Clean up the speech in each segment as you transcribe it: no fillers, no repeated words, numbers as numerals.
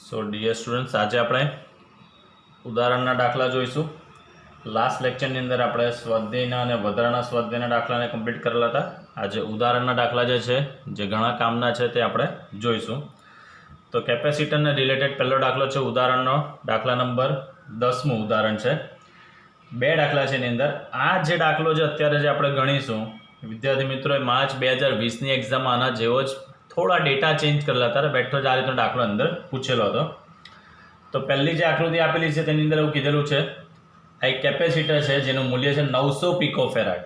સો dear students, આજે આપણે ઉદાહરણના દાખલા જોઈશું. લાસ્ટ લેક્ચરની અંદર આપણે સ્વાધ્યાયના અને વધારાના સ્વાધ્યાયના દાખલાને કમ્પ્લીટ કરેલા હતા. આજે ઉદાહરણના દાખલા જે છે, જે ઘણા કામના છે, તે આપણે જોઈશું. તો કેપેસિટરને રિલેટેડ પહેલો દાખલો છે ઉદાહરણનો દાખલા નંબર 10મું ઉદાહરણ છે. બે દાખલા છે એની અંદર. આ જે દાખલો છે અત્યારે જે આપણે ગણીશું, વિદ્યાર્થી મિત્રોએ માર્ચ 2020ની એક્ઝામમાં આના જેવો જ થોડા ડેટા ચેન્જ કરેલા હતા. બેઠો જ આ રીતનો દાખલો અંદર પૂછેલો હતો. તો પહેલી જે આકૃતિ આપેલી છે તેની અંદર એવું કીધેલું છે, આ એક કેપેસિટર છે જેનું મૂલ્ય છે 900 પિકોફેરાડ.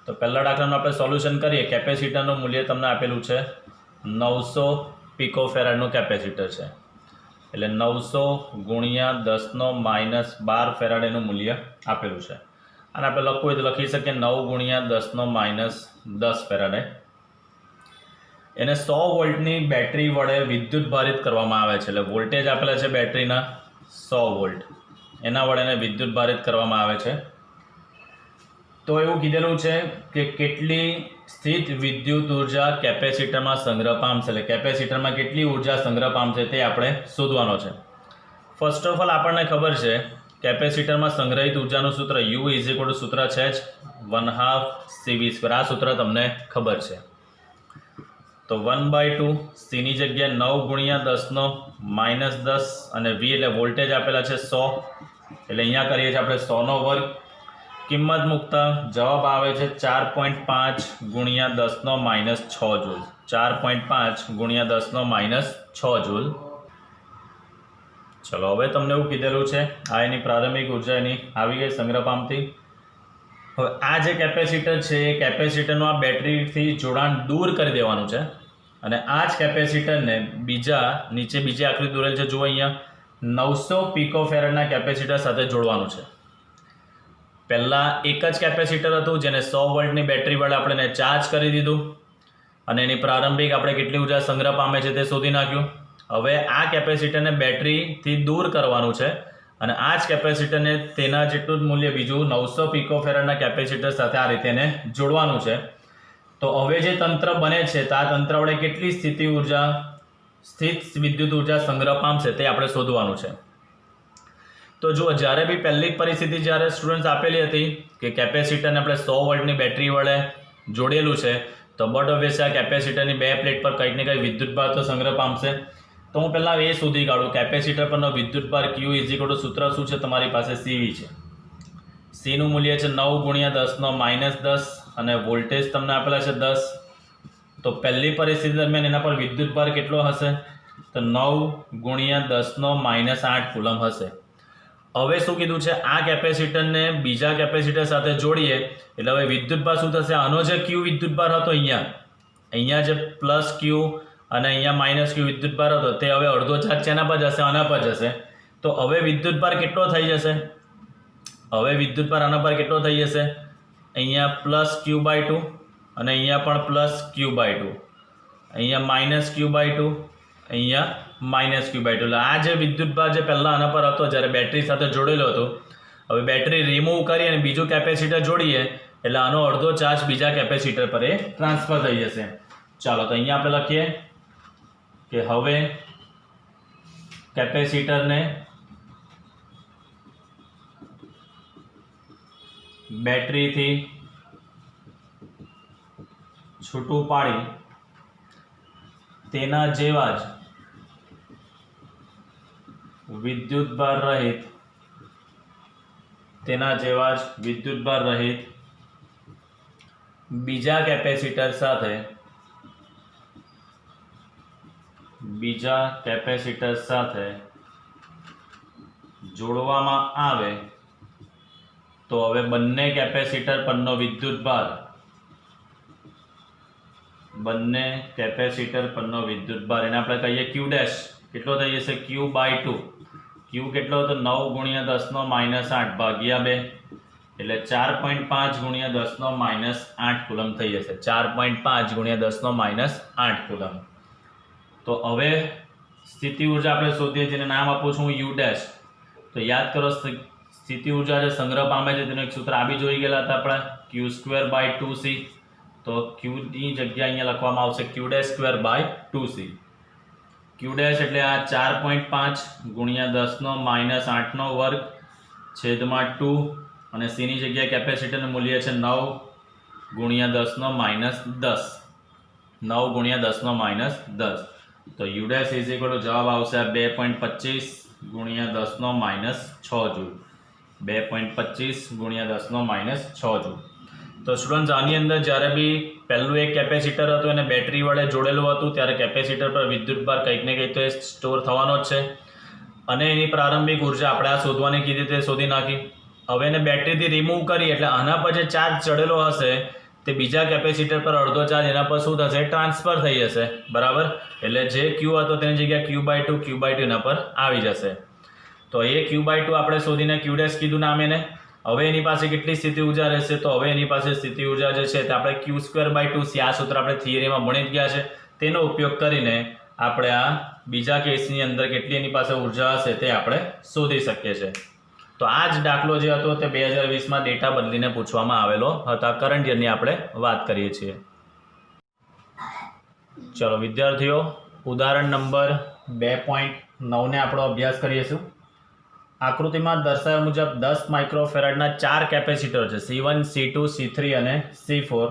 તો પહેલા દાખલાનું આપણે સોલ્યુશન કરીએ. કેપેસિટરનું મૂલ્ય તમને આપેલું છે 900 પિકોફેરાડનું કેપેસિટર છે, એટલે 900 ગુણ્યા 10⁻12 ફેરાડ એનું મૂલ્ય આપેલું છે. અને આપણે લખવું હોય તો લખી શકીએ 9 ગુણ્યા 10⁻10 ફેરાડે. એને 100 વોલ્ટની બેટરી વડે વિદ્યુત ભારિત કરવામાં આવે છે. એટલે વોલ્ટેજ આપેલા છે બેટરીના 100 વોલ્ટ, એના વડે એને વિદ્યુત ભારિત કરવામાં આવે છે. તો એવું કીધેલું છે કે કેટલી સ્થિત વિદ્યુત ઉર્જા કેપેસિટરમાં સંગ્રહ પામશે, એટલે કેપેસિટરમાં કેટલી ઉર્જા સંગ્રહ પામશે તે આપણે શોધવાનો છે. ફર્સ્ટ ઓફ ઓલ આપણને ખબર છે કેપેસિટરમાં સંગ્રહિત ઉર્જાનું સૂત્ર U સૂત્ર છે જ 1/2 CV². આ સૂત્ર તમને ખબર છે. તો 1/2 C ની જગ્યાએ 9 ગુણ્યા 10⁻10 અને V એટલે વોલ્ટેજ આપેલા છે 100, એટલે અહીંયા કરીએ છીએ આપણે 100નો વર્ગ. કિંમત મૂકતા જવાબ આવે છે 4.5 ગુણ્યા 10⁻6 જૂલ. 4.5 ગુણ્યા 10⁻6 જૂલ. ચલો, હવે તમને એવું કીધેલું છે આ એની પ્રારંભિક ઉર્જા એની આવી ગઈ સંગ્રહ પામતી. હવે આ જે કેપેસિટર છે એ કેપેસિટરનું આ બેટરીથી જોડાણ દૂર કરી દેવાનું છે. અને આ જ કેપેસિટરને નીચે બીજી આકૃતિ દોરેલ છે, જુઓ અહીંયા 900 પિકોફેરાડના કેપેસિટર સાથે જોડવાનું છે. પહેલાં એક જ કેપેસિટર હતું જેને 100 વોલ્ટની બેટરી વડે આપણે ચાર્જ કરી દીધું અને એની પ્રારંભિક આપણે કેટલી ઉર્જા સંગ્રહ પામે છે તે શોધી નાખ્યું. હવે આ કેપેસિટરને બેટરીથી દૂર કરવાનું છે અને આ જ કેપેસિટરને તેના જેટલું જ મૂલ્ય બીજું 900 પિકોફેરાડના કેપેસિટર સાથે આ રીતે એને જોડવાનું છે. તો હવે જે તંત્ર બને છે તો આ તંત્ર વડે કેટલી સ્થિત વિદ્યુત ઉર્જા સંગ્રહ પામશે તે આપણે શોધવાનું છે. તો જુઓ, જ્યારે બી પહેલી પરિસ્થિતિ જ્યારે સ્ટુડન્ટ્સ આપેલી હતી કે કેપેસિટરને આપણે 100 વોલ્ટની બેટરી વડે જોડેલું છે, તો બટ ઓબ્વિયસ આ કેપેસિટરની બે પ્લેટ પર કંઈક ને કંઈક વિદ્યુતભાર તો સંગ્રહ પામશે. તો હું પહેલાં એ શોધી કાઢું કેપેસિટર પરનો વિદ્યુતભાર Q સૂત્ર શું છે તમારી પાસે? CV છે. Cનું મૂલ્ય છે 9 ગુણ્યા 10⁻10 અને વોલ્ટેજ તમને આપેલા છે 10. તો પહેલી પરિસ્થિતિ દરમિયાન એના પર વિદ્યુતભાર કેટલો હશે? તો 9 ગુણ્યા 10⁻8 કુલમ હશે. હવે શું કીધું છે, આ કેપેસિટરને બીજા કેપેસિટર સાથે જોડીએ એટલે હવે વિદ્યુતભાર શું થશે? આનો જે Q વિદ્યુતભાર હતો અહીંયા જે +Q અને અહીંયા -Q વિદ્યુતભાર હતો તે હવે અડધો ચાર્જ એના પર જશે, આના પર જશે. તો હવે વિદ્યુતભાર કેટલો થઈ જશે? હવે વિદ્યુતભાર આના પર કેટલો થઈ જશે? અહીંયા +Q/2 અને અહીંયા પણ +Q/2, અહીંયા -Q/2, અહીંયા -Q/2. એટલે આ જે વિદ્યુતભાર જે પહેલાં આના પર હતો જ્યારે બેટરી સાથે જોડેલો હતો, હવે બેટરી રિમૂવ કરી અને બીજું કેપેસિટર જોડીએ એટલે આનો અડધો ચાર્જ બીજા કેપેસિટર પર એ ટ્રાન્સફર થઈ જશે. ચાલો, તો અહીંયા આપણે લખીએ કે હવે કેપેસિટરને બેટરીથી છૂટું પાડી તેના જેવા જ વિદ્યુતભાર રહિત બીજા કેપેસિટર સાથે જોડવામાં આવે તો હવે બંને કેપેસિટર પરનો વિદ્યુતભાર એને આપણે કહીએ Q'. કેટલો થઈ જશે? Q/2. Q કેટલો હતો? 9 ગુણ્યા 10⁻8 ભાગ્યા 2 એટલે 4.5 ગુણ્યા 10⁻8 કુલમ થઈ જશે. 4.5 ગુણ્યા 10⁻8 કુલમ. તો હવે સ્થિતિ ઉર્જા આપણે શોધીએ, જેને નામ આપું છું U'. તો યાદ કરો, સ્થિતિ ઉર્જા જે સંગ્રહ પામે છે તેનું એક સૂત્ર આ બી જોઈ ગયેલા હતા આપણે, Q²/2C. તો Q ની જગ્યા અહીંયા લખવામાં આવશે Q'²/2C. ક્યુ ડેશ એટલે આ 4.5 ગુણ્યા 10 - 8 વર્ગ છેદમાં 2 અને સી ની જગ્યાએ કેપેસિટરનું મૂલ્ય છે 9 ગુણ્યા 10 - 10 9 ગુણ્યા 10 - 10 તો you dash is equal to જવાબ આવશે 2.25 ગુણ્યા 10 - 6 જૂલ 2.25 ગુણ્યા 10 - 6 જૂલ તો સ્ટુડન્ટ્સ આની અંદર જ્યારે બી પહેલું એક કેપેસિટર હતું અને બેટરી વડે જોડેલું હતું ત્યારે કેપેસિટર પર વિદ્યુતભાર કંઈક ને કંઈક તો એ સ્ટોર થવાનો જ છે અને એની પ્રારંભિક ઉર્જા આપણે આ શોધવાની કીધી તે શોધી નાખી. હવે એને બેટરીથી રિમૂવ કરી એટલે આના પર જે ચાર્જ ચડેલો હશે તે બીજા કેપેસિટર પર અડધો ચાર્જ એના પર શું થશે ટ્રાન્સફર થઈ જશે બરાબર એટલે જે ક્યુ હતો તેની જગ્યાએ Q/2 એના પર આવી જશે તો એ Q/2 આપણે શોધીને ક્યુ ડેશ કીધું નામ એને. હવે એની પાસે કેટલી સ્થિતિ ઉર્જા રહેશે તો હવે એની પાસે સ્થિતિ ઉર્જા જે છે તે આપણે Q²/2C આ સૂત્ર આપણે થિયરીમાં ભણી જ ગયા છે તેનો ઉપયોગ કરીને આપણે આ બીજા કેસની અંદર કેટલી એની પાસે ઉર્જા હશે તે આપણે શોધી શકીએ છીએ. તો આ જ દાખલો જે હતો તે 2020માં ડેટા બદલીને પૂછવામાં આવેલો હતા. કરંટ યરની આપણે વાત કરીએ છીએ. ચલો વિદ્યાર્થીઓ ઉદાહરણ નંબર 2.9 આપણો અભ્યાસ કરીશું. આકૃતિમાં દર્શાવ્યા મુજબ 10 માઇક્રોફેરાડના 4 કેપેસિટર છે C1 C2 C3 અને C4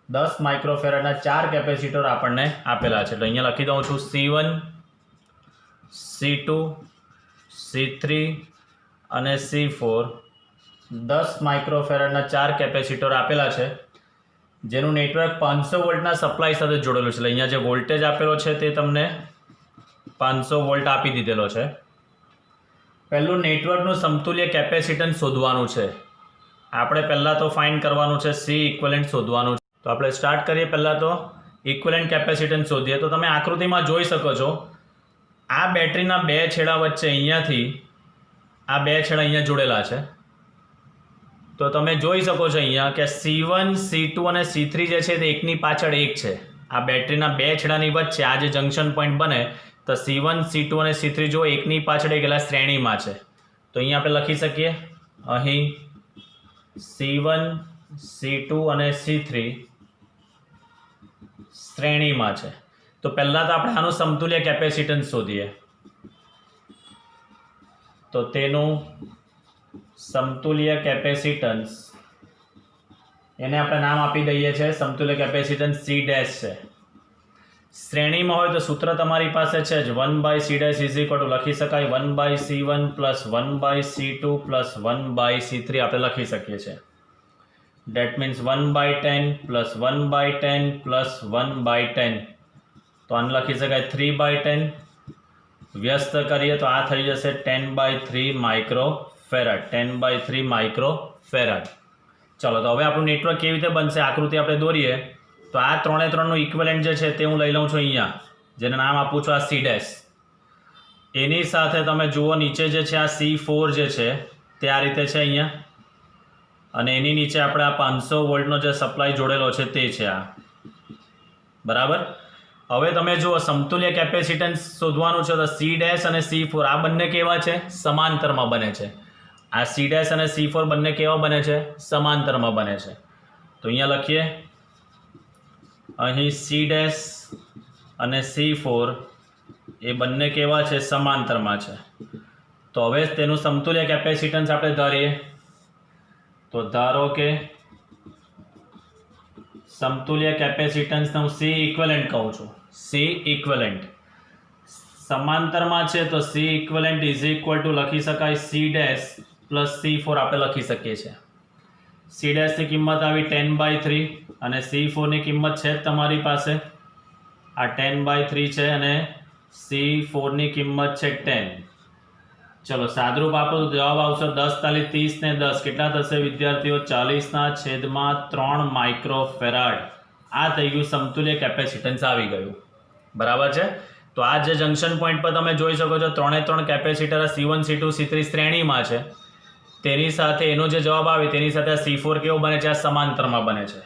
10 માઇક્રોફેરાડના 4 કેપેસિટર આપણને આપેલા છે. તો અહીંયા લખી દઉં છું C1 C2 C3 અને C4 10 માઇક્રોફેરાડના 4 કેપેસિટર આપેલા છે જેનું નેટવર્ક 500 વોલ્ટના સપ્લાય સાથે જોડેલું છે. એટલે અહીંયા જે વોલ્ટેજ આપેલો છે તે તમને 500 વોલ્ટ આપી દીધેલો છે. પહેલું નેટવર્કનું સમતુલ્ય કેપેસિટન્સ શોધવાનું છે. આપણે પહેલાં તો ફાઇન્ડ કરવાનું છે C ઇક્વિવેલન્ટ શોધવાનું છે. તો આપણે સ્ટાર્ટ કરીએ. પહેલાં તો ઇક્વિવેલન્ટ કેપેસિટન્સ શોધીએ. તો તમે આકૃતિમાં જોઈ શકો છો આ બેટરીના બે છેડા વચ્ચે અહીંયાથી આ બે છેડા અહીંયા જોડેલા છે. તો તમે જોઈ શકો છો અહીંયા કે C1 C2 અને C3 જે છે તે એકની પાછળ એક છે. આ બેટરીના બે છેડાની વચ્ચે આ જે જંક્શન પોઈન્ટ બને તો C1 C2 અને C3 જો એકની પાછળ એક શ્રેણીમાં છે તો અહીંયા આપણે લખી શકીએ અહીં C1 C2 અને C3 શ્રેણીમાં છે. તો પહેલાં તો આપણે આનું સમતુલ્ય કેપેસિટન્સ શોધીએ. તો તેનું સમતુલ્ય કેપેસિટન્સ એને આપણે નામ આપી દઈએ છીએ સમતુલ્ય કેપેસિટન્સ C ડેશ છે. શ્રેણીમાં હોય તો સૂત્ર તમારી પાસે છે જ 1/C' ઇઝ ઇક્વલ ટુ લખી શકાય 1/C1 plus 1/C2 plus 1/C3 આપણે લખી શકીએ છીએ. ડેટ મીન્સ 1/10 પ્લસ 1/10 પ્લસ 1/10 તો આને લખી શકાય 3/10 વ્યસ્ત કરીએ તો આ થઈ જશે 10/3 માઇક્રોફેરાડ 10/3 માઇક્રોફેરાડ. ચલો તો હવે આપણું નેટવર્ક કેવી રીતે બનશે આકૃતિ આપણે દોરીએ તો આ 3/3નું ઇક્વિવેલન્ટ જે છે તે હું લઈ લઉં છું અહીંયા જેને નામ આપું છું આ C ડેશ. એની સાથે તમે જુઓ નીચે જે છે આ C4 જે છે તે આ રીતે છે અહીંયા અને એની નીચે આપણે આ 500 વોલ્ટનો જે સપ્લાય જોડેલો છે તે છે આ બરાબર. હવે તમે જુઓ સમતુલ્ય કેપેસિટન્સ શોધવાનું છે તો C ડેશ અને C4 આ બંને કેવા છે સમાંતરમાં બને છે. આ C ડેશ અને C4 બંને કેવા બને છે સમાંતરમાં બને છે. તો અહીંયા લખીએ અહીં C ડેશ અને C4 એ બંને કેવા છે સમાંતરમાં છે. તો હવે તેનું સમતુલ્ય કેપેસિટન્સ આપણે ધારીએ તો ધારો કે સમતુલ્ય કેપેસિટન્સને હું C ઇક્વિવેલન્ટ કહું છું. C ઇક્વિવેલન્ટ સમાંતરમાં છે તો C equivalent is equal to લખી શકાય C ડેશ પ્લસ C4 આપણે લખી શકીએ છીએ. C ડેશની કિંમત આવી 10/3 અને C4ની કિંમત છે તમારી પાસે આ 10/3 છે અને C4ની કિંમત છે 10. ચલો સાદરૂપ આપો તો જવાબ આવશે 10 તાલી 30 ને 10 કેટલા થશે વિદ્યાર્થીઓ 40/3 માઇક્રોફેરાડ. આ થઈ ગયું સમતુલ્ય કેપેસિટન્સ આવી ગયું બરાબર છે. તો આ જે જંક્શન પોઈન્ટ પર તમે જોઈ શકો છો 3 કેપેસિટર C1 C2 C3 શ્રેણીમાં છે તેની સાથે એનો જે જવાબ આવે તેની સાથે C4 કેવો બને છે આ સમાંતરમાં બને છે.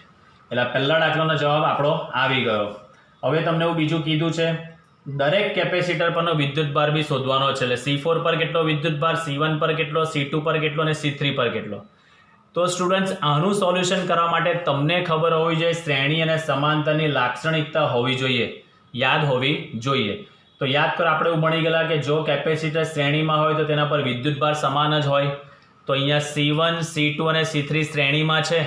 એટલે પહેલા દાખલાનો જવાબ આપણો આવી ગયો. હવે તમને એવું બીજું કીધું છે દરેક કેપેસિટર પરનો વિદ્યુતભાર બી શોધવાનો છે. એટલે C4 પર કેટલો વિદ્યુતભાર C1 પર કેટલો C2 પર કેટલો અને C3 પર કેટલો. તો સ્ટુડન્ટ્સ આનું સોલ્યુશન કરવા માટે તમને ખબર હોવી જોઈએ શ્રેણી અને સમાંતરની લાક્ષણિકતા હોવી જોઈએ યાદ હોવી જોઈએ. તો યાદ કરો આપણે એવું ભણી ગયેલા કે જો કેપેસિટર શ્રેણીમાં હોય તો તેના પર વિદ્યુતભાર સમાન જ હોય. તો અહીંયા C1 C2 અને C3 શ્રેણીમાં છે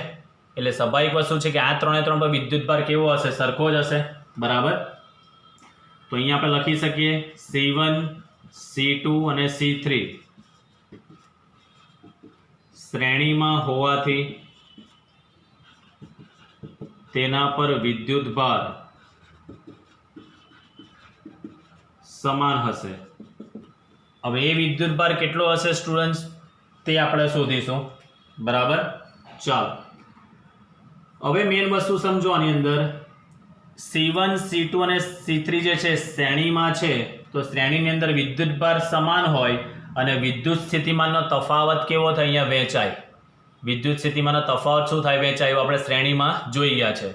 એટલે સ્વાભાવિક વસ્તુ છે કે આ ત્રણે ત્રણ પર વિદ્યુતભાર કેવો હશે? સરખો જ હશે. બરાબર. તો અહીંયા આપણે લખી શકીએ C1 C2 અને C3 શ્રેણીમાં હોવાથી તેના પર વિદ્યુતભાર સમાન હશે. હવે એ વિદ્યુતભાર કેટલો હશે સ્ટુડન્ટ્સ તે આપણે શોધીશું. બરાબર. ચાલો હવે મેઇન વસ્તુ સમજો. આની અંદર C1 C2 અને C3 જે છે શ્રેણીમાં છે તો શ્રેણીની અંદર વિદ્યુતભાર સમાન હોય અને વિદ્યુત સ્થિતિમાનનો તફાવત કેવો થાય? અહીંયા વહેંચાય. વિદ્યુત સ્થિતિમાનનો તફાવત શું થાય? વહેંચાય. એવું આપણે શ્રેણીમાં જોઈ ગયા છે.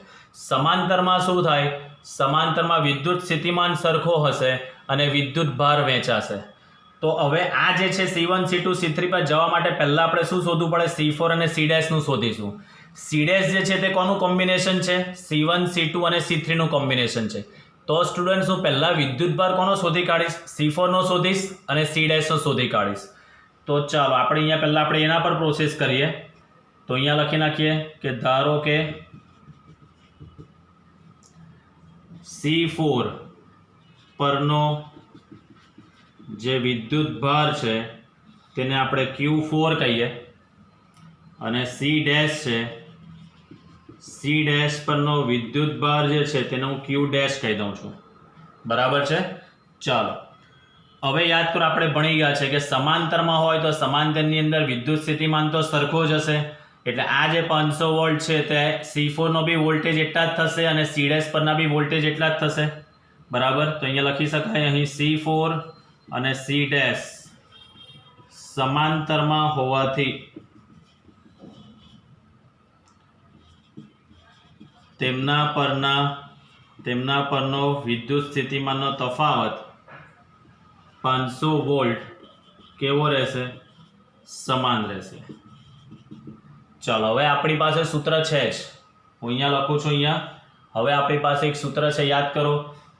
સમાંતરમાં શું થાય? સમાંતરમાં વિદ્યુત સ્થિતિમાન સરખો હશે અને વિદ્યુતભાર વહેંચાશે. તો હવે આ જે છે C1 C2 C3 પર જવા માટે પહેલા આપણે શું શોધવું પડે? C4 અને C' નું શોધીશું. C' જે છે તે કોનું કોમ્બિનેશન છે? C1 C2 અને C3 નું કોમ્બિનેશન છે. તો સ્ટુડન્ટ્સ હું પહેલા વિદ્યુતભાર કોનો શોધી કાઢીશ? C4 નો શોધીશ અને C' નો શોધી કાઢીશ. તો ચાલો આપણે અહીંયા પહેલા આપણે એના પર પ્રોસેસ કરીએ. તો અહીંયા લખી નાખીએ કે ધારો કે C4 પરનો જે વિદ્યુતભાર છે તેને આપણે Q4 કહીએ અને C' છે C' પરનો વિદ્યુતભાર જે છે તેને હું Q' કહી દઉં છું. બરાબર છે. ચાલો હવે યાદ કરો આપણે ભણી ગયા છે કે સમાંતરમાં હોય તો સમાંતરની અંદર વિદ્યુત સ્થિતિમાન તો સરખો જ હશે. એટલે આ જે 500 વોલ્ટ છે તે C4 નો બી વોલ્ટેજ એટલા જ થશે અને C' પરના બી વોલ્ટેજ એટલા જ થશે. બરાબર. તો અહીંયા લખી શકાય અહીં C4 અને C' સમાંતરમાં હોવાથી તેમના પરનો વિદ્યુત સ્થિતિમાનનો તફાવત 500 વોલ્ટ કેવો રહેશે? સમાન રહેશે. ચાલો હવે આપણી પાસે સૂત્ર છે જ. હું અહીંયા લખું છું. અહીંયા હવે આપણી પાસે એક સૂત્ર છે. યાદ કરો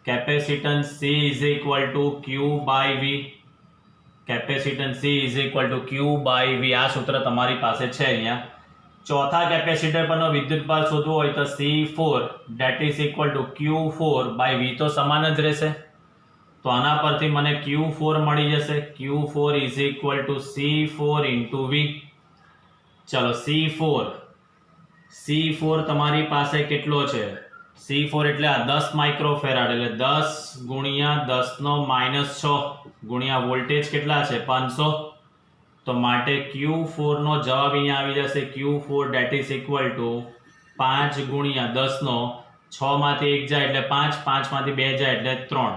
capacitance C is equal to Q by V. Capacitance C is equal to Q by V. આ સૂત્ર તમારી પાસે છે અહીંયા. ચોથા કેપેસિટર પરનો વિદ્યુતભાર શોધવો હોય તો C4 that is equal to Q4 by V તો સમાન જ રહેશે. તો આના પરથી મને Q4 મળી જશે. Q4 is equal to C4 into V. ચલો C4 તમારી પાસે કેટલો છે? C4 એટલે આ 10 માઇક્રોફેરાડ એટલે 10 ગુણ્યા 10 નો -6 ગુણ્યા વોલ્ટેજ કેટલા છે? 500. તો માટે Q4 નો જવાબ અહીંયા આવી જશે Q4 that is equal to 5 ગુણ્યા 10 નો 6 માંથી 1 જાય એટલે 5, 5 માંથી 2 જાય એટલે 3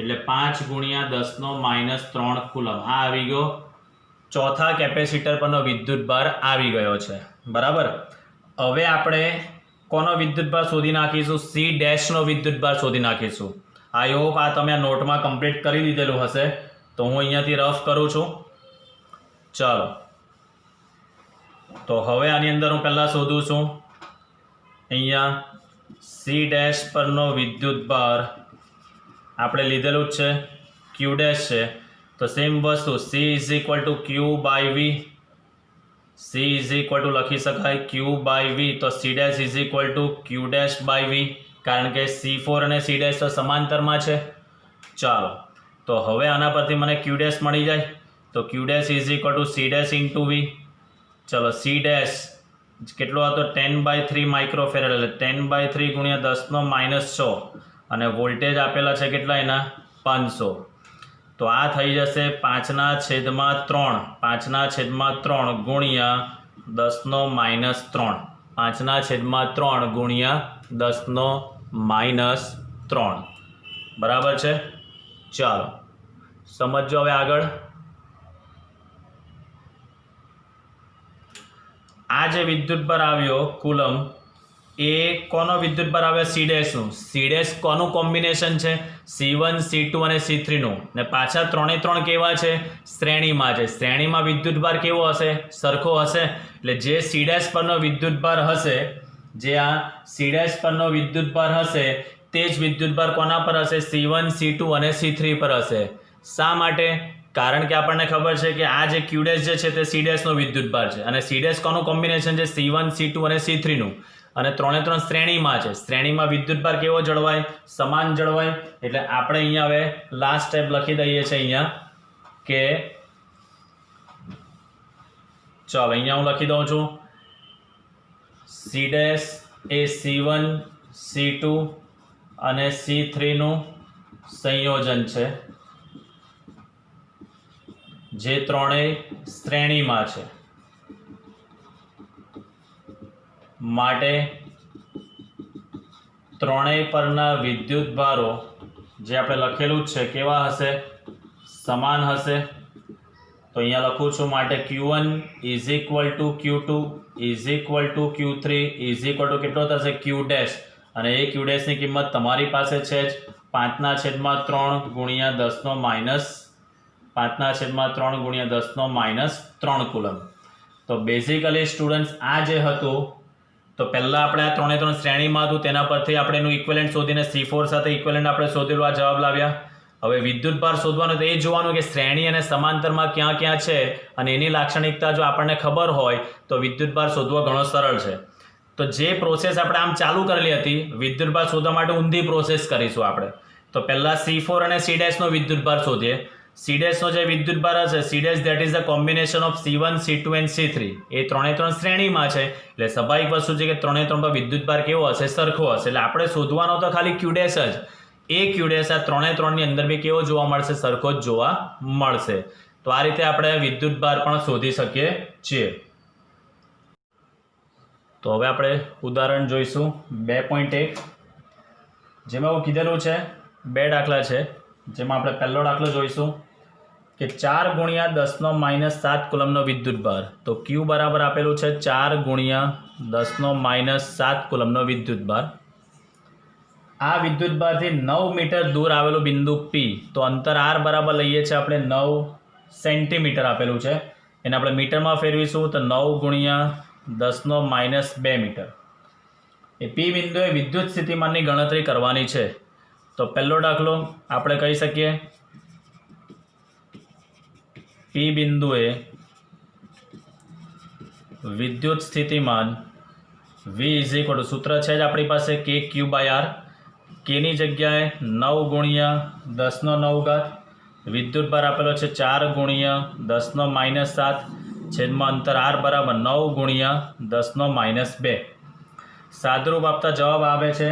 એટલે 5 ગુણ્યા 10 નો -3 કુલમ. આ આવી ગયો. ચોથા કેપેસિટર પરનો વિદ્યુતભાર આવી ગયો છે. બરાબર. હવે આપણે કોનો વિદ્યુતભાર શોધી નાખીશું? C' નો વિદ્યુતભાર શોધી નાખીશું. આઈ હોપ આ તમે આ નોટમાં કમ્પ્લીટ કરી દીધેલું હશે. તો હું અહીંયાથી રફ કરું છું. ચાલો તો હવે આની અંદર હું પહેલાં શોધું છું. અહીંયા C' પરનો વિદ્યુતભાર આપણે લીધેલું જ છે Q' છે. તો સેમ વસ્તુ C is equal to Q by V. C is equal to લખી શકાય Q by V. તો C' is equal to Q' by V કારણ કે C4 અને C' તો સમાંતરમાં છે. ચાલો તો હવે આના પરથી મને Q' મળી જાય. તો Q' is equal to C' into V. ચલો C' કેટલો હતો? 10/3 માઇક્રોફેરાડ એટલે 10/3 ગુણ્યા 10 નો -6 અને વોલ્ટેજ આપેલા છે કેટલા એના? 500. તો આ થઈ જશે 5/3 5/3 ગુણ્યા 10 નો -3 5/3 ગુણ્યા 10 નો -3. બરાબર છે. ચાલો સમજો હવે આગળ. આ જે વિદ્યુતભાર આવ્યો કુલમ એ કોનો વિદ્યુતભાર આવ્યો? C' નું. C' કોનું કોમ્બિનેશન છે? C1 C2 અને C3 નું. ને પાછા ત્રણે ત્રણ કેવા છે? શ્રેણીમાં છે. શ્રેણીમાં વિદ્યુતભાર કેવો હશે? સરખો હશે. એટલે જે C' પરનો વિદ્યુતભાર હશે જે આ C' પરનો વિદ્યુતભાર હશે તે જ વિદ્યુતભાર કોના પર હશે? C1 C2 અને C3 પર હશે. શા માટે? કારણ કે આપણને ખબર છે કે આ જે Q' જે છે તે C' નો વિદ્યુતભાર છે અને C' કોનું કોમ્બિનેશન છે? C1 C2 અને C3 નું. અને 3 3 શ્રેણીમાં છે. શ્રેણીમાં વિદ્યુતભાર કેવો જળવાય? સમાન જળવાય. એટલે આપણે અહીંયા હવે લાસ્ટ સ્ટેપ લખી દઈએ છીએ અહીંયા કે ચાલો અહીંયા હું લખી દઉં છું C' એ C1 C2 અને C3 નું સંયોજન છે જે ત્રણેય શ્રેણીમાં છે. માટે ત્રણેય પરના વિદ્યુતભારો જે આપણે લખેલું જ છે કેવા હશે? સમાન હશે. તો અહીંયા લખું છું માટે Q1 is equal to Q2 is equal to Q3 is equal to કેટલો થશે? Q' અને એ Q' ની કિંમત તમારી પાસે છે જ 5/3 ગુણ્યા 10 નો માઇનસ 5/3 ગુણ્યા 10 નો માઇનસ 3 કુલમ. તો બેઝિકલી સ્ટુડન્ટ્સ આ જે હતું તો પહેલાં આપણે આ 3 3 શ્રેણીમાં હતું તેના પરથી આપણે એનું ઇક્વિવેલન્ટ શોધીને C4 સાથે ઇક્વિવેલન્ટ આપણે શોધેલું, આ જવાબ લાવ્યા. હવે વિદ્યુતભાર શોધવાનું તો એ જોવાનું કે શ્રેણી અને સમાંતરમાં ક્યાં ક્યાં છે અને એની લાક્ષણિકતા જો આપણને ખબર હોય તો વિદ્યુતભાર શોધવો ઘણો સરળ છે. તો જે પ્રોસેસ આપણે આમ ચાલુ કરેલી હતી વિદ્યુતભાર શોધવા માટે ઊંધી પ્રોસેસ કરીશું આપણે. તો પહેલાં C4 અને C' નો વિદ્યુતભાર શોધીએ. C' નો જે વિદ્યુતભાર હશે C' that is the combination of C1 C2 and C3 એ 3 3 શ્રેણીમાં છે એટલે સ્વાભાવિક વસ્તુ છે કે 3 3 પર વિદ્યુતભાર કેવો હશે? સરખો હશે. એટલે આપણે શોધવાનો તો ખાલી Q' જ. એ Q' આ 3 3 ની અંદર બી કેવો જોવા મળશે? સરખો જ જોવા મળશે. તો આ રીતે આપણે વિદ્યુતભાર પણ શોધી શકીએ છીએ. તો હવે આપણે ઉદાહરણ જોઈશું 2.1 જેમાં એવું કીધેલું છે 2 દાખલા છે જેમાં આપણે પહેલો દાખલો જોઈશું કે 4 ગુણ્યા 10 નો માઇનસ 7 કુલમનો વિદ્યુતભાર. તો Q બરાબર આપેલું છે 4 ગુણ્યા 10 નો માઇનસ 7 કુલમનો વિદ્યુતભાર. આ વિદ્યુતભારથી 9 મીટર દૂર આવેલું બિંદુ P. તો અંતર R બરાબર લઈએ છીએ આપણે 9 સેન્ટીમીટર આપેલું છે એને આપણે મીટરમાં ફેરવીશું તો 9 ગુણ્યા 10 નો માઇનસ 2 મીટર. એ P બિંદુએ વિદ્યુત સ્થિતિમાનની ગણતરી કરવાની છે. તો પહેલો દાખલો આપણે કહી શકીએ P બિંદુએ વિદ્યુત સ્થિતિમાન V ઇઝ ઇક્વલ ટુ સૂત્ર છે જ આપણી પાસે KQ/R. કેની જગ્યાએ 9 ગુણ્યા 10 નો 9 ઘાત. વિદ્યુતભાર આપેલો છે 4 ગુણ્યા 10 નો માઇનસ 7 છેદમાં અંતર R બરાબર 9 ગુણ્યા 10 નો માઇનસ 2. સાદરૂપ આપતા જવાબ આવે છે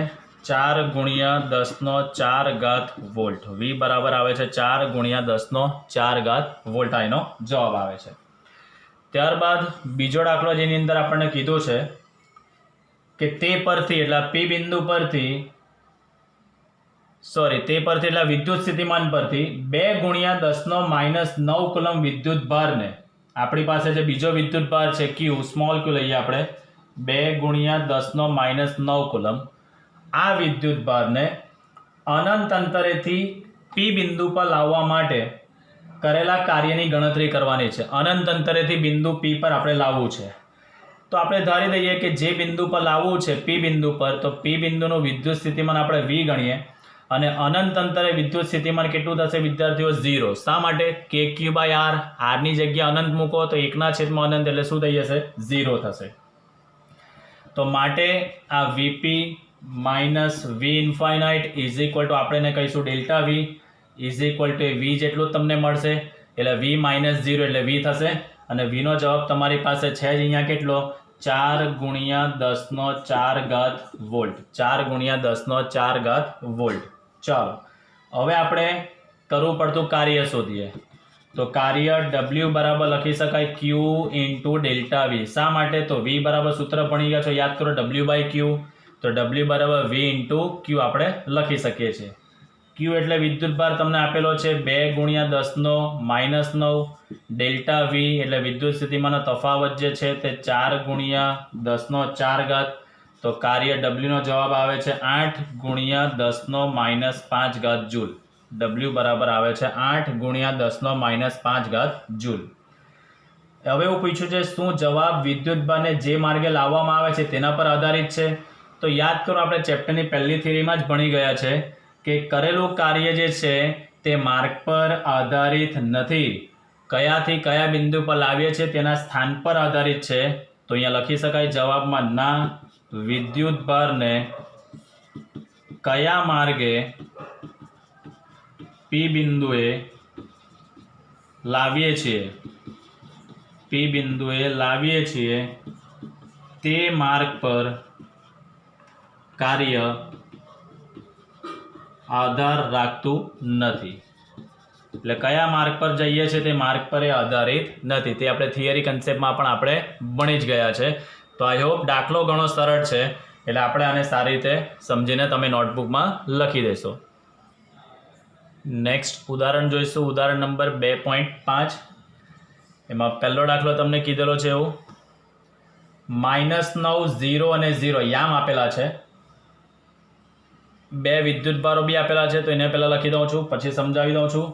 4 ગુણ્યા 10 નો 4 ઘાત વોલ્ટ. V બરાબર આવે છે 4 ગુણ્યા 10 નો 4 ઘાત વોલ્ટ. એનો જવાબ આવે છે. ત્યારબાદ બીજો દાખલો જેની અંદર આપણને કીધું છે કે તે પરથી એટલે P બિંદુ પરથી એટલે વિદ્યુત સ્થિતિમાન પરથી 2 ગુણ્યા 10 નો માઇનસ 9 કુલમ વિદ્યુતભારને આપણી પાસે જે બીજો વિદ્યુતભાર છે Q સ્મોલ Q લઈએ આપણે 2 ગુણ્યા 10 નો માઇનસ 9 કુલમ. આ વિદ્યુતભારને અનંત અંતરેથી P બિંદુ પર લાવવા માટે કરેલા કાર્યની ગણતરી કરવાની છે. અનંત અંતરેથી બિંદુ P પર આપણે લાવવું છે. તો આપણે ધારી દઈએ કે જે બિંદુ પર લાવવું છે P બિંદુ પર તો P બિંદુનું વિદ્યુત સ્થિતિમાન આપણે V ગણીએ અને અનંત અંતરે વિદ્યુત સ્થિતિમાન કેટલું થશે વિદ્યાર્થીઓ? 0. શા માટે? KQ/R. R ની જગ્યાએ અનંત મૂકો તો 1/અનંત એટલે શું થઈ જશે? 0 થશે. તો માટે આ VP minus V infinite is equal to આપણે એને કહીશું delta V is equal to V જેટલું તમને મળશે એટલે V માઇનસ 0 એટલે V થશે અને V નો જવાબ તમારી પાસે છે જ અહીંયા કેટલો? 4 ગુણ્યા 10 નો 4 ઘાત વોલ્ટ. 4 ગુણ્યા 10 નો 4 ઘાત વોલ્ટ. ચાલો હવે આપણે કરવું પડતું કાર્ય શોધીએ. તો કાર્ય W બરાબર લખી શકાય Q ઇન્ટુ ડેલ્ટા V. શા માટે? તો V બરાબર સૂત્ર ભણી ગયા છો યાદ કરો W/Q. તો W બરાબર V ઇન્ટુ Q આપણે લખી શકીએ છીએ. Q એટલે વિદ્યુતભાર તમને આપેલો છે 2 ગુણ્યા 10 નો માઇનસ 9. ડેલ્ટા V એટલે વિદ્યુત સ્થિતિમાનનો તફાવત જે છે તે 4 ગુણ્યા 10 નો 4 ઘાત. તો કાર્ય W નો જવાબ આવે છે 8 ગુણ્યા 10 નો માઇનસ 5 ઘાત જૂલ. W બરાબર આવે છે 8 ગુણ્યા 10 નો માઇનસ 5 ઘાત જૂલ. હવે એવું પૂછ્યું છે શું જવાબ વિદ્યુતભારને જે માર્ગે લાવવામાં આવે છે તેના પર આધારિત છે? તો યાદ કરો આપણે ચેપ્ટરની પહેલી થિયરીમાં જ ભણી ગયા છે કે કરેલું કાર્ય જે છે તે માર્ગ પર આધારિત નથી, કયાથી કયા બિંદુ પર લાવીએ છીએ તેના સ્થાન પર આધારિત છે. તો અહીંયા લખી શકાય જવાબમાં ના, વિદ્યુતભારને કયા માર્ગે પી બિંદુએ લાવીએ છીએ તે માર્ગ પર કાર્ય આધાર રાખતું નથી. એટલે કયા માર્ગ પર જઈએ છીએ તે માર્ગ પર એ આધારિત નથી. તે આપણે થિયરી કન્સેપ્ટમાં પણ આપણે ભણી જ ગયા છે. તો આઈ હોપ દાખલો ઘણો સરળ છે એટલે આપણે આને સારી રીતે સમજીને તમે નોટબુકમાં લખી દેશો. નેક્સ્ટ ઉદાહરણ જોઈશું, ઉદાહરણ નંબર 2.5. એમાં પહેલો દાખલો તમને કીધેલો છે એવું -9, 0 અને 0 યામ આપેલા છે. બે વિદ્યુતભારો બી આપેલા છે તો એને પહેલાં લખી દઉં છું, પછી સમજાવી દઉં છું.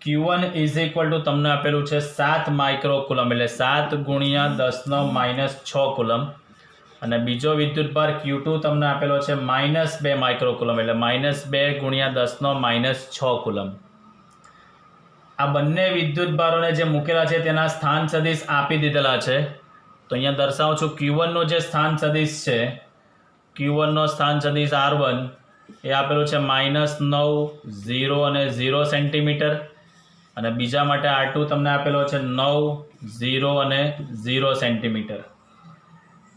Q1 = તમને આપેલું છે 7 માઇક્રોકુલમ એટલે 7 × 10⁻6 કુલમ, અને બીજો વિદ્યુતભાર Q2 તમને આપેલો છે -2 માઇક્રોકુલમ એટલે -2 × 10⁻6 કુલમ. આ બંને વિદ્યુતભારોને જે મૂકેલા છે તેના સ્થાન સદિશ આપી દીધેલા છે. તો અહીંયા દર્શાવું છું Q1 નો જે સ્થાન સદિશ છે, Q1 નો સ્થાન સદિશ R1 એ આપેલું છે -9, 0 અને 0 સેન્ટીમીટર, અને બીજા માટે R2 તમને આપેલો છે 9, 0 અને 0 સેન્ટીમીટર.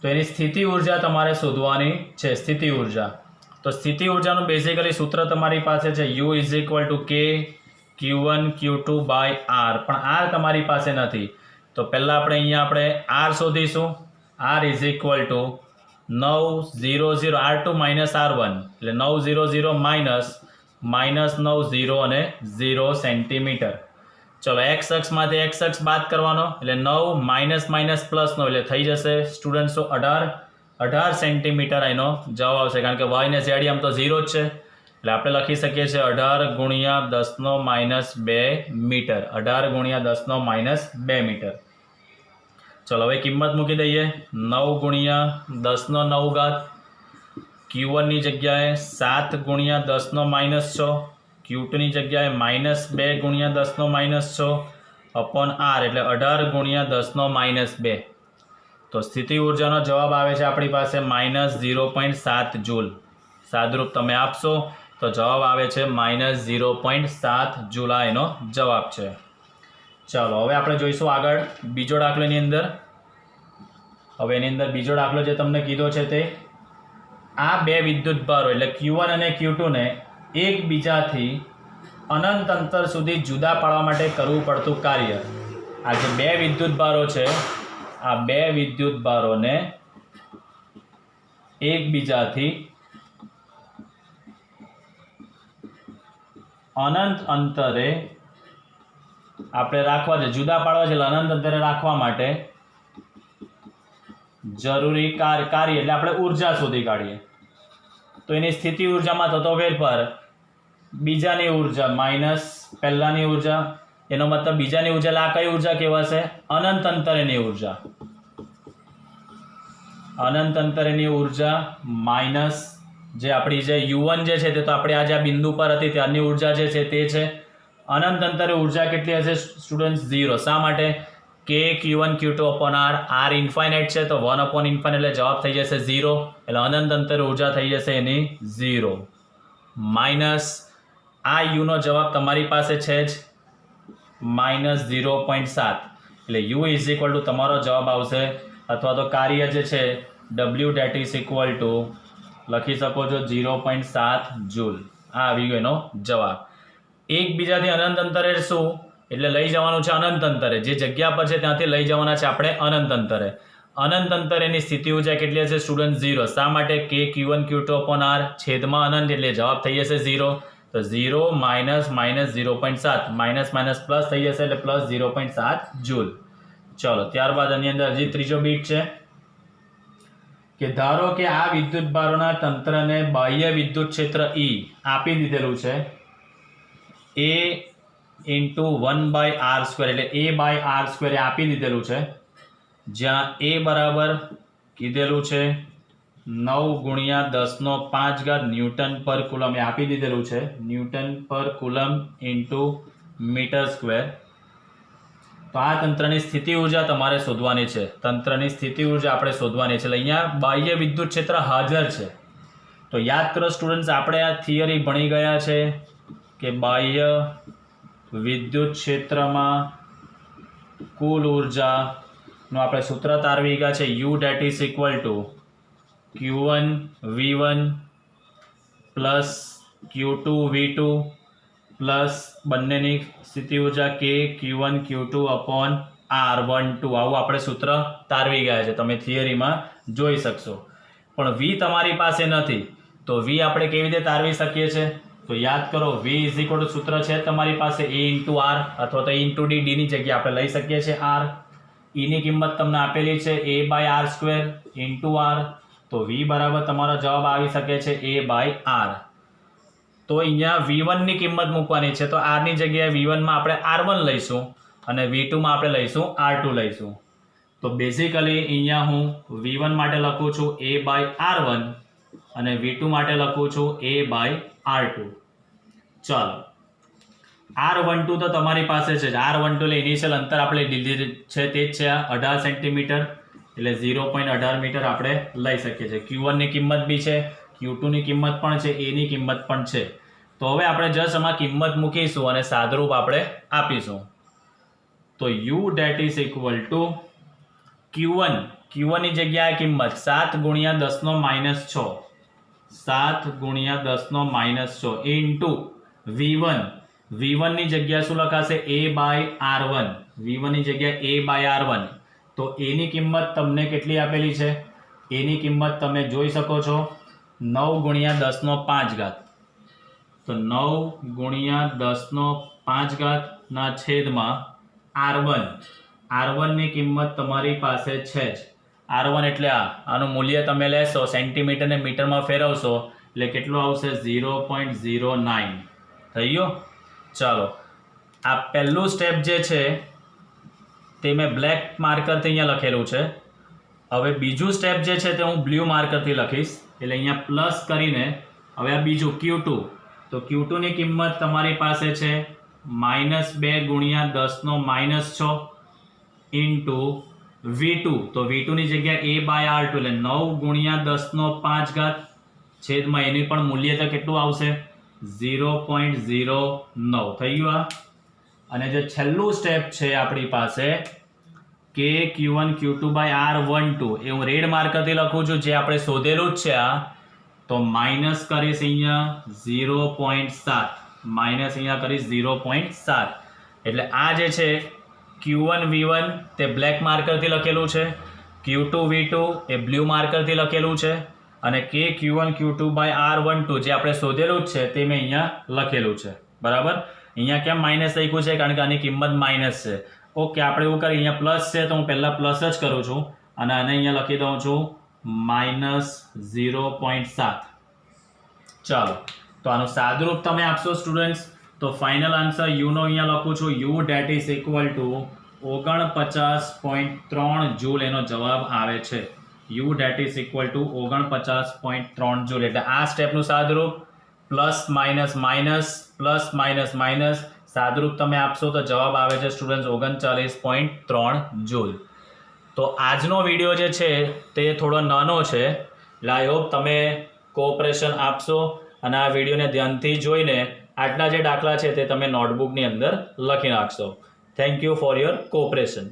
તો એની સ્થિતિ ઉર્જા તમારે શોધવાની છે. સ્થિતિ ઉર્જા, તો સ્થિતિ ઉર્જાનું બેઝિકલી સૂત્ર તમારી પાસે છે U = K Q1 Q2/R, પણ R તમારી પાસે નથી. તો પહેલાં આપણે R શોધીશું. R = 9, 0, 0 R2 - R1 એટલે 9, 0, 0 -9, 0 અને 0 સેન્ટીમીટર. ચલો x અક્ષમાંથી x અક્ષ બાદ કરવાનો એટલે 9 - +9 એટલે થઈ જશે સ્ટુડન્ટ્સો 18 સેન્ટીમીટર એનો જવાબ આવશે, કારણ કે y ને z આમ તો 0 જ છે એટલે આપણે લખી શકીએ છીએ 18 × 10⁻2 મીટર. 18 × 10⁻2 મીટર. ચલો હવે કિંમત મૂકી દઈએ. 9 × 10⁹ Q1 ની જગ્યાએ 7 × 10⁻6, Q2 ની જગ્યાએ -2 × 10⁻6 અપોન R એટલે 18 × 10⁻2. તો સ્થિતિ ઉર્જાનો જવાબ આવે છે આપણી પાસે -0.7 જૂલ. સાદુરૂપ તમે આપશો તો જવાબ આવે છે -0.7 જૂલ. આ એનો જવાબ છે. ચાલો હવે આપણે જોઈશું આગળ બીજો દાખલો એની અંદર. હવે એની અંદર બીજો દાખલો જે તમને કીધો છે તે આ બે વિદ્યુતભારો એટલે Q1 અને Q2 ને એકબીજાથી અનંત અંતર સુધી જુદા પાડવા માટે કરવું પડતું કાર્ય. આ જે બે વિદ્યુતભારો છે, આ બે વિદ્યુતભારોને એકબીજાથી અનંત અંતરે આપણે રાખવા છે, જુદા પાડવા છે એટલે અનંત અંતરે રાખવા માટે જરૂરી કાર્ય એટલે આપણે ઉર્જા શોધી કાઢીએ. તો એની સ્થિતિ ઉર્જામાં થતો ફેરફાર, બીજાની ઉર્જા માઇનસ પહેલાની ઉર્જા, એનો મતલબ બીજાની ઉર્જા એટલે આ કઈ ઉર્જા કહેવાશે? અનંત અંતરેની ઉર્જા. અનંત અંતરેની ઉર્જા માઇનસ જે આપણી જે U1 જે છે તે તો આપણે આજે આ બિંદુ પર હતી ત્યારની ઉર્જા જે છે તે છે. અનંત અંતરે ઉર્જા કેટલી હશે સ્ટુડન્ટ? 0. શા માટે? K Q1 Q2 / R. R infinite છે તો 1/∞ એટલે જવાબ થઈ જશે 0. એટલે અનંત અંતરે ઉર્જા થઈ જશે એની 0. માઇનસ આ U નો જવાબ તમારી પાસે છે જ -0.7 એટલે U = તમારો જવાબ આવશે, અથવા તો કાર્ય જે છે W that is equal to લખી શકો છો 0.7 જૂલ. આ આવી ગયો એનો જવાબ. એકબીજાથી અનંત અંતરે શું એટલે લઈ જવાનું છે અનંત અંતરે, જે જગ્યા પર છે ત્યાંથી લઈ જવાના છે આપણે અનંત અંતરે. અનંત અંતરેની સ્થિતિ ઉર્જા કેટલી હશે સ્ટુડન્ટ? 0. શા માટે? K Q1 Q2 / R છેદમાં અનંત એટલે જવાબ થઈ જશે 0. તો 0 -0.7 માઇનસ પ્લસ થઈ જશે એટલે +0.7 જૂલ. ચલો ત્યારબાદ આની અંદર હજી ત્રીજો બીટ છે કે ધારો કે આ વિદ્યુતભારોના તંત્રને બાહ્ય વિદ્યુત ક્ષેત્ર E આપી દીધેલું છે. એ ઇન્ટુ 1/r², એટલે a/r² આપી દીધેલું છે, જ્યાં a બરાબર કીધેલું છે 9 × 10⁵ ન્યૂટન પર કુલમ, એ આપી દીધેલું છે ન્યૂટન પર કુલમ ઇન્ટુ મીટર². તો આ તંત્રની સ્થિતિ ઉર્જા તમારે શોધવાની છે. તંત્રની સ્થિતિ ઉર્જા આપણે શોધવાની છે. એટલે અહીંયા બાહ્ય વિદ્યુત ક્ષેત્ર હાજર છે. તો યાદ કરો સ્ટુડન્ટ્સ, આપણે આ થિયરી ભણી ગયા છે કે બાહ્ય વિદ્યુત ક્ષેત્રમાં કુલ ઉર્જાનું આપણે સૂત્ર તારવી ગયા છે, U that is equal to Q1 V1 plus Q2 V2 plus બંનેની સ્થિતિ ઉર્જા K Q1 Q2 upon R12. આવું આપણે સૂત્ર તારવી ગયા છે, તમે થિયરીમાં જોઈ શકશો. પણ V તમારી પાસે નથી, તો V આપણે કેવી રીતે તારવી શકીએ છીએ? તો યાદ કરો, V ઇઝ ઇક્વલ ટુ સૂત્ર છે તમારી પાસે A ઇન્ટુ R અથવા તો A ઇન્ટુ D, ડીની જગ્યાએ આપણે લઈ શકીએ છીએ R. ની કિંમત તમને આપેલી છે a/r² ઇન્ટુ R. તો V બરાબર તમારો જવાબ આવી શકે છે a/r. તો અહીંયા V1 ની કિંમત મૂકવાની છે, તો R ની જગ્યાએ V1 માં આપણે R1 લઈશું અને V2 માં આપણે લઈશું R2 લઈશું. તો બેઝિકલી અહીંયા હું V1 માટે લખું છું a/r1 અને V2 માટે લખું છું a/r2. ચાલો, R12 તો તમારી પાસે છે. R12 એટલે ઇનિશિયલ અંતર આપણે લીધેલું છે તે જ છે 18 સેન્ટીમીટર, એટલે 0.18 મીટર આપણે લઈ શકીએ છીએ. Q1 ની કિંમત બી છે, Q2 ની કિંમત પણ છે, A ની કિંમત પણ છે. તો હવે આપણે જસ્ટ આમાં કિંમત મૂકીશું અને સાદરૂપ આપણે આપીશું. તો U that is equal to Q1 ની જગ્યાએ કિંમત 7 × 10⁻6 ઇન્ટુ V1 ની જગ્યાએ શું લખાશે? a/r1. V1 ની જગ્યાએ a/r1. તો A ની કિંમત તમને કેટલી આપેલી છે? A ની કિંમત તમે જોઈ શકો છો 9 × 10⁵. તો 9 × 10⁵ ના છેદમાં R1 ની કિંમત તમારી પાસે છે જ. R1 એટલે આનું મૂલ્ય તમે લેશો, સેન્ટીમીટર ને મીટરમાં ફેરવશો એટલે કેટલું આવશે? 0.09 થઈ ગયો. ચાલો, આ પહેલું સ્ટેપ જે છે તે મેં બ્લેક માર્કરથી અહીંયા લખેલું છે. હવે બીજું સ્ટેપ જે છે તે હું બ્લુ માર્કરથી લખીશ, એટલે અહીંયા પ્લસ કરીને હવે આ બીજું Q2. તો Q2 ની કિંમત તમારી પાસે છે -2 × 10⁻6 ઇન્ટુ V2. તો V2 ની જગ્યાએ a/r2 એટલે 9 × 10⁵ છેદમાં એની પણ મૂલ્ય તો કેટલું આવશે? 0.09 થઈ ગયું. અને જે છેલ્લું સ્ટેપ છે આપણી પાસે કે Q1 Q2/R12, એ હું રેડ માર્કરથી લખું છું, જે આપણે શોધેલું જ છે આ. તો માઇનસ કરીશ અહીંયા 0.7, માઇનસ અહીંયા કરીશ 0.7. એટલે આ જે છે Q1 V1 તે બ્લેક માર્કરથી લખેલું છે, Q2 V2 એ બ્લુ માર્કરથી લખેલું છે, અને કે Q1 Q2/R12 જે આપણે શોધેલું જ છે તે મેં અહીંયા લખેલું છે. બરાબર, અહીંયા કેમ માઇનસ લખ્યું છે? કારણ કે આની કિંમત માઇનસ છે. ઓકે, આપણે એવું કરીએ, અહીંયા પ્લસ છે તો હું પહેલાં પ્લસ જ કરું છું અને આને અહીંયા લખી દઉં છું -0.7. ચાલો, તો આનું સાદરૂપ તમે આપશો સ્ટુડન્ટ્સ. તો ફાઇનલ આન્સર યુનો અહીંયા લખું છું, U that is equal to 49.3 joule એનો જવાબ આવે છે. U that is equal to 49.3 joule. એટલે આ સ્ટેપનું સાદરૂપ plus minus minus plus minus minus સાદરૂપ તમે આપશો તો જવાબ આવે છે સ્ટુડન્ટ્સ 39.3 જૂલ. તો આજનો વિડીયો જે છે તે થોડો નાનો છે, એટલે આઈ હોપ તમે કોઓપરેશન આપશો અને આ વિડીયોને ધ્યાનથી જોઈને આટલા જે દાખલા છે તે તમે નોટબુકની અંદર લખી નાખશો. Thank you for your cooperation.